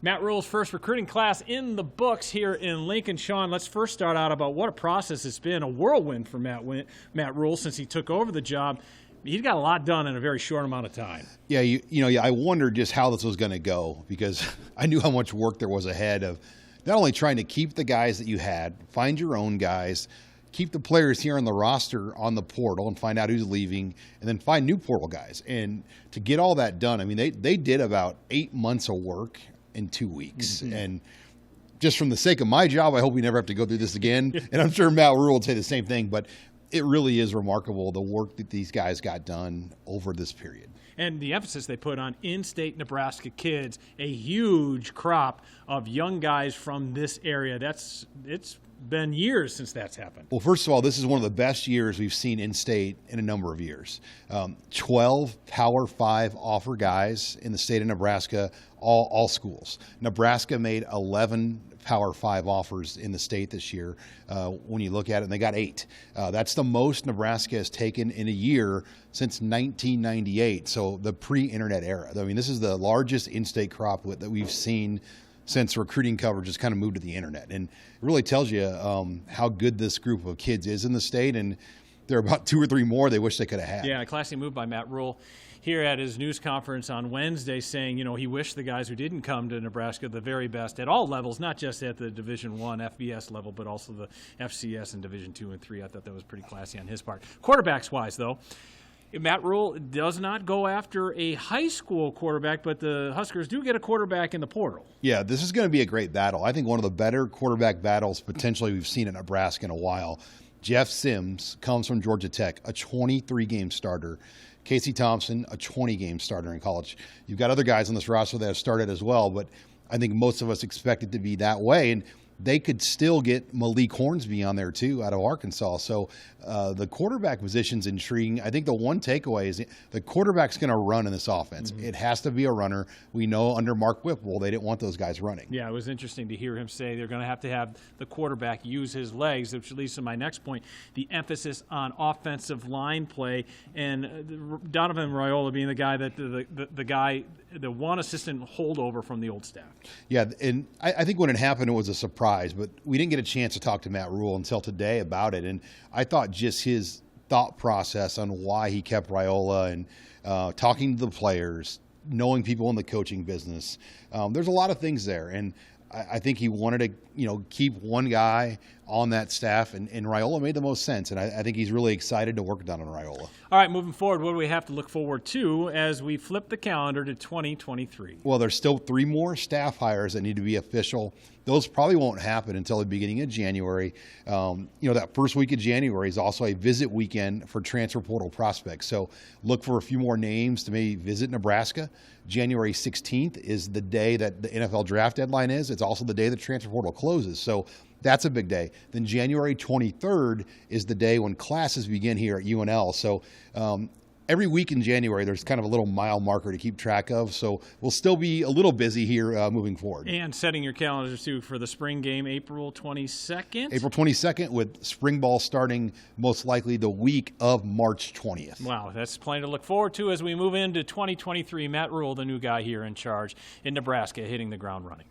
Matt Rhule's first recruiting class in the books here in Lincoln. Sean, let's first start out about what a process it's been, a whirlwind for Matt Rhule since he took over the job. He's got a lot done in a very short amount of time. Yeah, I wondered just how this was going to go because I knew how much work there was ahead of not only trying to keep the guys that you had, find your own guys, keep the players here on the roster on the portal and find out who's leaving, and then find new portal guys. And to get all that done, I mean, they did about 8 months of work in 2 weeks. Mm-hmm. And just from the sake of my job, I hope we never have to go through this again. And I'm sure Matt Rhule would say the same thing, but it really is remarkable the work that these guys got done over this period. And the emphasis they put on in-state Nebraska kids, a huge crop of young guys from this area. It's been years since that's happened. Well, first of all, this is one of the best years we've seen in-state in a number of years. 12 Power 5 offer guys in the state of Nebraska, all schools. Nebraska made 11 Power 5 offers in the state this year. When you look at it, and they got 8. That's the most Nebraska has taken in a year since 1998, so the pre-internet era. I mean, this is the largest in-state crop that we've seen since recruiting coverage has kind of moved to the internet. And it really tells you how good this group of kids is in the state, and there are about 2 or 3 more they wish they could have had. Yeah, a classy move by Matt Rhule here at his news conference on Wednesday, saying, he wished the guys who didn't come to Nebraska the very best at all levels, not just at the Division I FBS level, but also the FCS and Division II and III. I thought that was pretty classy on his part. Quarterbacks-wise, though, Matt Rhule does not go after a high school quarterback, but the Huskers do get a quarterback in the portal. Yeah, this is going to be a great battle. I think one of the better quarterback battles potentially we've seen at Nebraska in a while. Jeff Sims comes from Georgia Tech, a 23-game starter. Casey Thompson, a 20-game starter in college. You've got other guys on this roster that have started as well, but I think most of us expect it to be that way. And they could still get Malik Hornsby on there too out of Arkansas. So the quarterback position's intriguing. I think the one takeaway is the quarterback's going to run in this offense. Mm-hmm. It has to be a runner. We know under Mark Whipple they didn't want those guys running. Yeah, it was interesting to hear him say they're going to have the quarterback use his legs, which leads to my next point, the emphasis on offensive line play. And Donovan Rhule being the guy that the one assistant holdover from the old staff. Yeah, and I think when it happened, it was a surprise, but we didn't get a chance to talk to Matt Rhule until today about it. And I thought just his thought process on why he kept Riola and talking to the players, knowing people in the coaching business. There's a lot of things there. And I think he wanted to, keep one guy on that staff, and Riola made the most sense. And I think he's really excited to work down on Riola. All right, moving forward, what do we have to look forward to as we flip the calendar to 2023? Well, there's still 3 more staff hires that need to be official. Those probably won't happen until the beginning of January. That first week of January is also a visit weekend for transfer portal prospects. So look for a few more names to maybe visit Nebraska. January 16th is the day that the NFL draft deadline is. It's also the day the transfer portal closes. So that's a big day. Then January 23rd is the day when classes begin here at UNL. So every week in January, there's kind of a little mile marker to keep track of. So we'll still be a little busy here moving forward. And setting your calendars, too, for the spring game, April 22nd? April 22nd, with spring ball starting most likely the week of March 20th. Wow, that's plenty to look forward to as we move into 2023. Matt Rhule, the new guy here in charge in Nebraska, hitting the ground running.